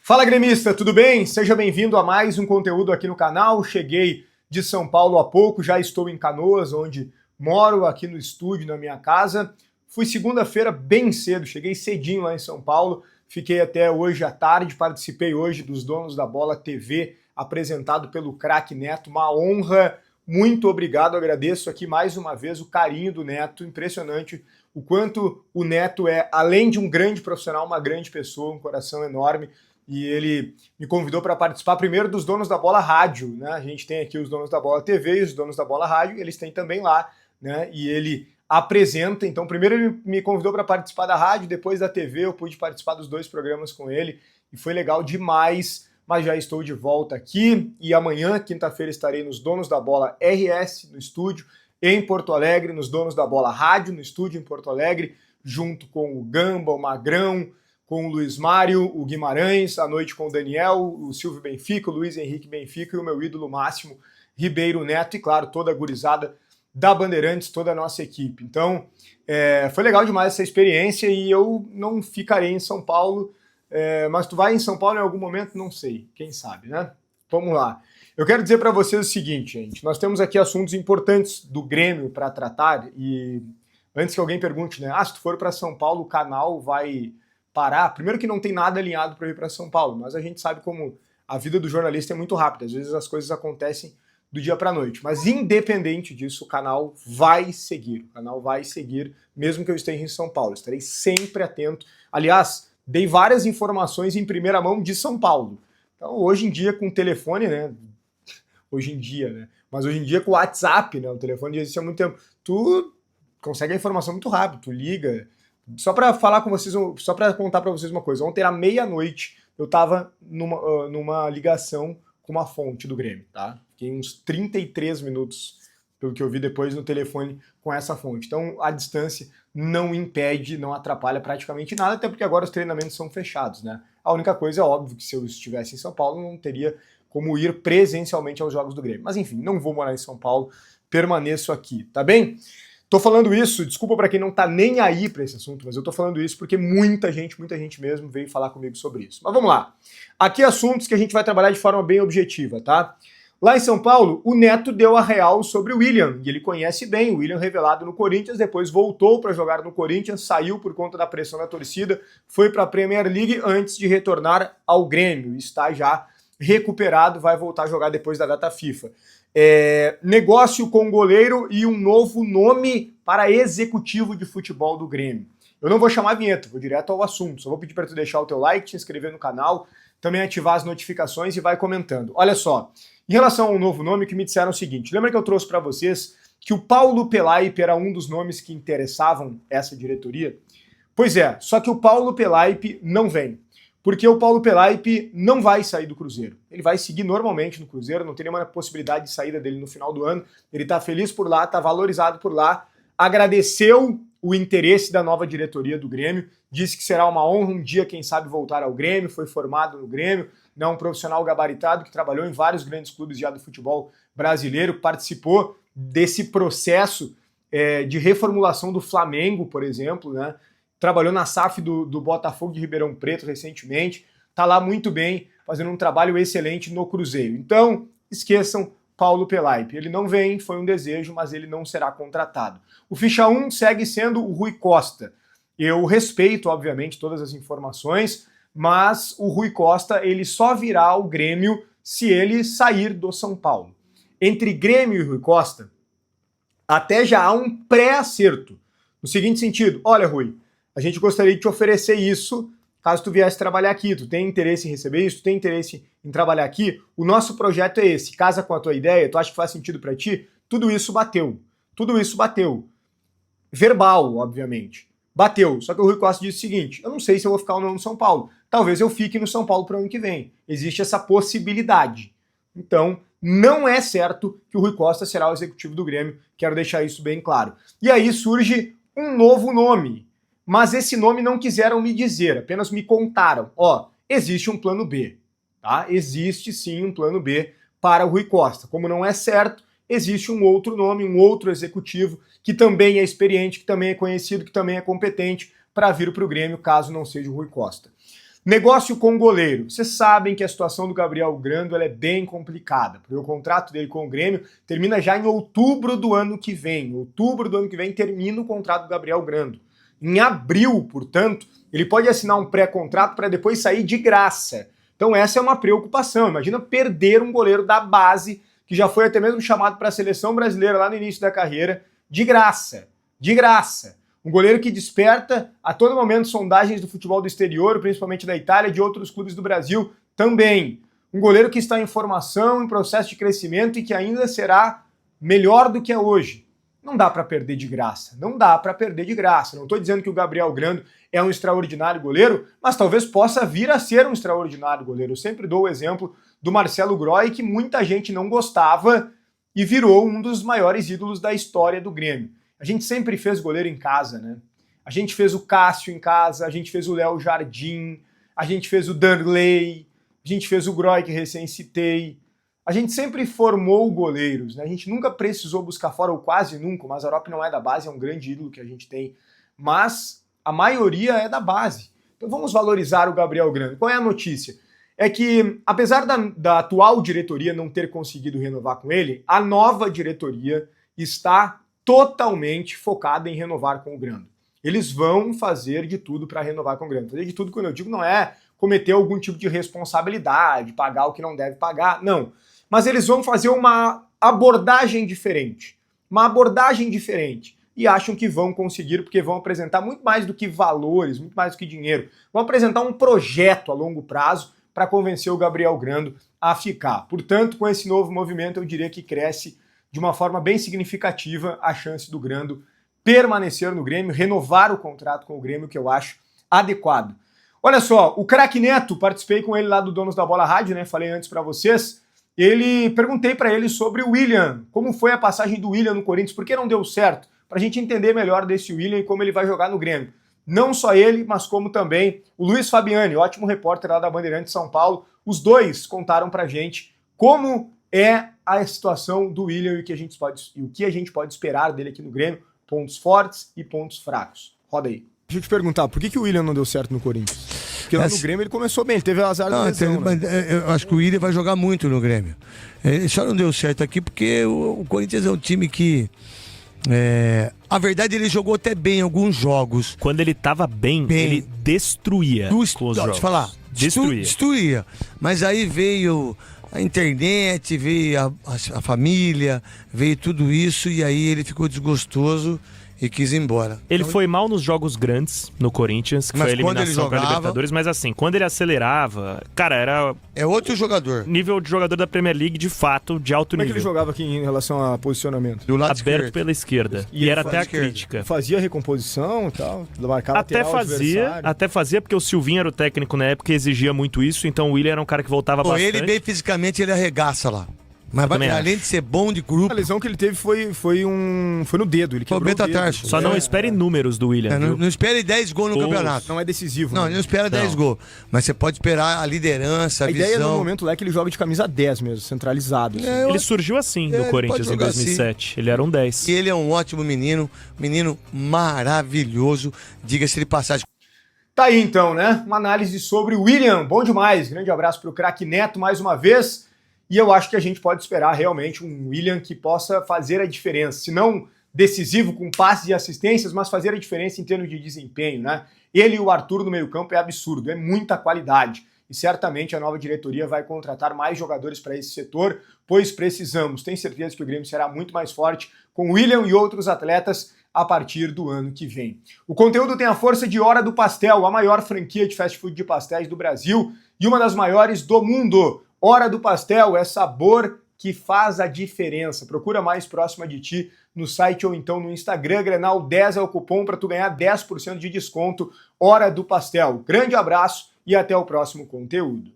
Fala, gremista, tudo bem? Seja bem-vindo a mais um conteúdo aqui no canal. Cheguei de São Paulo há pouco, já estou em Canoas, onde moro aqui no estúdio, na minha casa. Fui segunda-feira bem cedo, cheguei cedinho lá em São Paulo, fiquei até hoje à tarde, participei hoje dos Donos da Bola TV, apresentado pelo Craque Neto, uma honra. Muito obrigado, agradeço aqui mais uma vez o carinho do Neto, impressionante o quanto o Neto é, além de um grande profissional, uma grande pessoa, um coração enorme. E ele me convidou para participar primeiro dos Donos da Bola Rádio, né? A gente tem aqui os Donos da Bola TV e os Donos da Bola Rádio, eles têm também lá, né? E ele apresenta, então primeiro ele me convidou para participar da rádio, depois da TV eu pude participar dos dois programas com ele e foi legal demais, mas já estou de volta aqui e amanhã, quinta-feira, estarei nos Donos da Bola RS, no estúdio, em Porto Alegre, nos Donos da Bola Rádio, no estúdio em Porto Alegre, junto com o Gamba, o Magrão, com o Luiz Mário, o Guimarães, à noite com o Daniel, o Silvio Benfica, o Luiz Henrique Benfica e o meu ídolo máximo, Ribeiro Neto, e claro, toda a gurizada da Bandeirantes, toda a nossa equipe. Então, foi legal demais essa experiência e eu não ficarei em São Paulo, mas tu vai em São Paulo em algum momento? Não sei, quem sabe, né? Vamos lá. Eu quero dizer para vocês o seguinte, gente, nós temos aqui assuntos importantes do Grêmio para tratar e antes que alguém pergunte, né, se tu for para São Paulo, o canal vai parar. Primeiro que não tem nada alinhado para ir para São Paulo, mas a gente sabe como a vida do jornalista é muito rápida, às vezes as coisas acontecem do dia para a noite, mas independente disso, o canal vai seguir, mesmo que eu esteja em São Paulo, estarei sempre atento. Aliás, dei várias informações em primeira mão de São Paulo. Então, hoje em dia, com o telefone, né, mas hoje em dia com o WhatsApp, né, o telefone já existe há muito tempo, tu consegue a informação muito rápido, tu liga. Só para falar com vocês, só para contar para vocês uma coisa, ontem à meia-noite eu estava numa ligação com uma fonte do Grêmio, tá? Fiquei uns 33 minutos, pelo que eu vi depois, no telefone com essa fonte. Então a distância não impede, não atrapalha praticamente nada, até porque agora os treinamentos são fechados, né? A única coisa é óbvio que se eu estivesse em São Paulo não teria como ir presencialmente aos jogos do Grêmio. Mas enfim, não vou morar em São Paulo, permaneço aqui, tá bem? Tô falando isso, desculpa para quem não tá nem aí para esse assunto, mas eu tô falando isso porque muita gente mesmo veio falar comigo sobre isso. Mas vamos lá. Aqui assuntos que a gente vai trabalhar de forma bem objetiva, tá? Lá em São Paulo, o Neto deu a real sobre o William, e ele conhece bem o William, revelado no Corinthians, depois voltou para jogar no Corinthians, saiu por conta da pressão da torcida, foi para a Premier League antes de retornar ao Grêmio, está já recuperado, vai voltar a jogar depois da data FIFA. Negócio com goleiro e um novo nome para executivo de futebol do Grêmio. Eu não vou chamar a vinheta, vou direto ao assunto. Só vou pedir para tu deixar o teu like, te inscrever no canal, também ativar as notificações e vai comentando. Olha só, em relação ao novo nome, que me disseram o seguinte, lembra que eu trouxe para vocês que o Paulo Pelaipe era um dos nomes que interessavam essa diretoria? Pois é, só que o Paulo Pelaipe não vem. Porque o Paulo Pelaipe não vai sair do Cruzeiro. Ele vai seguir normalmente no Cruzeiro, não tem nenhuma possibilidade de saída dele no final do ano. Ele está feliz por lá, está valorizado por lá. Agradeceu o interesse da nova diretoria do Grêmio, disse que será uma honra um dia, quem sabe, voltar ao Grêmio, foi formado no Grêmio, é um profissional gabaritado que trabalhou em vários grandes clubes já do futebol brasileiro, participou desse processo de reformulação do Flamengo, por exemplo, né? Trabalhou na SAF do Botafogo de Ribeirão Preto recentemente, tá lá muito bem, fazendo um trabalho excelente no Cruzeiro. Então, esqueçam Paulo Pelaipe. Ele não vem, foi um desejo, mas ele não será contratado. O ficha 1 segue sendo o Rui Costa. Eu respeito, obviamente, todas as informações, mas o Rui Costa ele só virá ao Grêmio se ele sair do São Paulo. Entre Grêmio e Rui Costa, até já há um pré-acerto. No seguinte sentido, olha, Rui, a gente gostaria de te oferecer isso caso tu viesse trabalhar aqui. Tu tem interesse em receber isso? Tu tem interesse em trabalhar aqui? O nosso projeto é esse. Casa com a tua ideia? Tu acha que faz sentido para ti? Tudo isso bateu. Tudo isso bateu. Verbal, obviamente. Bateu. Só que o Rui Costa disse o seguinte, eu não sei se eu vou ficar ou não no São Paulo. Talvez eu fique no São Paulo para o ano que vem. Existe essa possibilidade. Então, não é certo que o Rui Costa será o executivo do Grêmio. Quero deixar isso bem claro. E aí surge um novo nome. Mas esse nome não quiseram me dizer, apenas me contaram. Existe um plano B, tá? Existe sim um plano B para o Rui Costa. Como não é certo, existe um outro nome, um outro executivo que também é experiente, que também é conhecido, que também é competente para vir para o Grêmio, caso não seja o Rui Costa. Negócio com goleiro. Vocês sabem que a situação do Gabriel Grando ela é bem complicada, porque o contrato dele com o Grêmio termina já em outubro do ano que vem. Em outubro do ano que vem termina o contrato do Gabriel Grando. Em abril, portanto, ele pode assinar um pré-contrato para depois sair de graça. Então essa é uma preocupação. Imagina perder um goleiro da base, que já foi até mesmo chamado para a seleção brasileira lá no início da carreira, de graça. De graça. Um goleiro que desperta a todo momento sondagens do futebol do exterior, principalmente da Itália e de outros clubes do Brasil também. Um goleiro que está em formação, em processo de crescimento e que ainda será melhor do que é hoje. Não dá para perder de graça. Não dá para perder de graça. Não estou dizendo que o Gabriel Grando é um extraordinário goleiro, mas talvez possa vir a ser um extraordinário goleiro. Eu sempre dou o exemplo do Marcelo Groy, que muita gente não gostava e virou um dos maiores ídolos da história do Grêmio. A gente sempre fez goleiro em casa, né? A gente fez o Cássio em casa, a gente fez o Léo Jardim, a gente fez o Danley, a gente fez o Groy, que recém citei. A gente sempre formou goleiros, né? A gente nunca precisou buscar fora, ou quase nunca. O Mazzaropi não é da base, é um grande ídolo que a gente tem, mas a maioria é da base. Então vamos valorizar o Gabriel Grando. Qual é a notícia? É que, apesar da atual diretoria não ter conseguido renovar com ele, a nova diretoria está totalmente focada em renovar com o Grando. Eles vão fazer de tudo para renovar com o Grando. Fazer de tudo, quando eu digo, não é cometer algum tipo de responsabilidade, pagar o que não deve pagar, não. Mas eles vão fazer uma abordagem diferente. Uma abordagem diferente. E acham que vão conseguir, porque vão apresentar muito mais do que valores, muito mais do que dinheiro. Vão apresentar um projeto a longo prazo para convencer o Gabriel Grando a ficar. Portanto, com esse novo movimento, eu diria que cresce de uma forma bem significativa a chance do Grando permanecer no Grêmio, renovar o contrato com o Grêmio, que eu acho adequado. Olha só, o Craque Neto, participei com ele lá do Donos da Bola Rádio, né? Falei antes para vocês. Perguntei para ele sobre o William, como foi a passagem do William no Corinthians, por que não deu certo? Para a gente entender melhor desse William e como ele vai jogar no Grêmio. Não só ele, mas como também o Luiz Fabiani, ótimo repórter lá da Bandeirantes São Paulo. Os dois contaram pra gente como é a situação do William e o que a gente pode esperar dele aqui no Grêmio, pontos fortes e pontos fracos. Roda aí. Deixa eu te perguntar, por que o William não deu certo no Corinthians? Porque lá no Grêmio ele começou bem, ele teve azar da lesão, né? Eu acho que o William vai jogar muito no Grêmio. Ele só não deu certo aqui porque o Corinthians é um time que... a verdade, ele jogou até bem em alguns jogos. Quando ele tava bem, ele destruía com os jogos. Deixa eu falar. Destruía. Mas aí veio a internet, veio a família, veio tudo isso e aí ele ficou desgostoso e quis ir embora. Ele foi mal nos jogos grandes no Corinthians, que foi a eliminação para a Libertadores, mas assim, quando ele acelerava, cara, era... É outro jogador. Nível de jogador da Premier League, de fato, de alto nível. Como é que ele jogava aqui em relação a posicionamento? Do lado aberto esquerdo. pela esquerda. E era até a crítica. Fazia recomposição e tal? Marcava Até fazia, porque o Silvinho era o técnico na época e exigia muito isso, então o William era um cara que voltava bastante. Ele bem fisicamente, ele arregaça lá. Mas além de ser bom de grupo... A lesão que ele teve foi no dedo. Ele quebrou o dedo. Só não espere números do William. Não espere 10 gols no campeonato. Não é decisivo. Não espera 10 gols. Mas você pode esperar a liderança, a visão. A ideia no momento é que ele joga de camisa 10 mesmo, centralizado. Assim. Ele surgiu assim no Corinthians em 2007. Assim. Ele era um 10. E ele é um ótimo menino maravilhoso. Diga-se de passagem. Tá aí então, né? Uma análise sobre o William. Bom demais. Grande abraço pro Craque Neto mais uma vez. E eu acho que a gente pode esperar realmente um William que possa fazer a diferença. Se não decisivo com passes e assistências, mas fazer a diferença em termos de desempenho, né? Ele e o Arthur no meio-campo é absurdo, é muita qualidade. E certamente a nova diretoria vai contratar mais jogadores para esse setor, pois precisamos. Tenho certeza que o Grêmio será muito mais forte com o William e outros atletas a partir do ano que vem. O conteúdo tem a força de Hora do Pastel, a maior franquia de fast food de pastéis do Brasil e uma das maiores do mundo. Hora do Pastel é sabor que faz a diferença. Procura mais próxima de ti no site ou então no Instagram. Grenal 10 é o cupom para tu ganhar 10% de desconto. Hora do Pastel. Grande abraço e até o próximo conteúdo.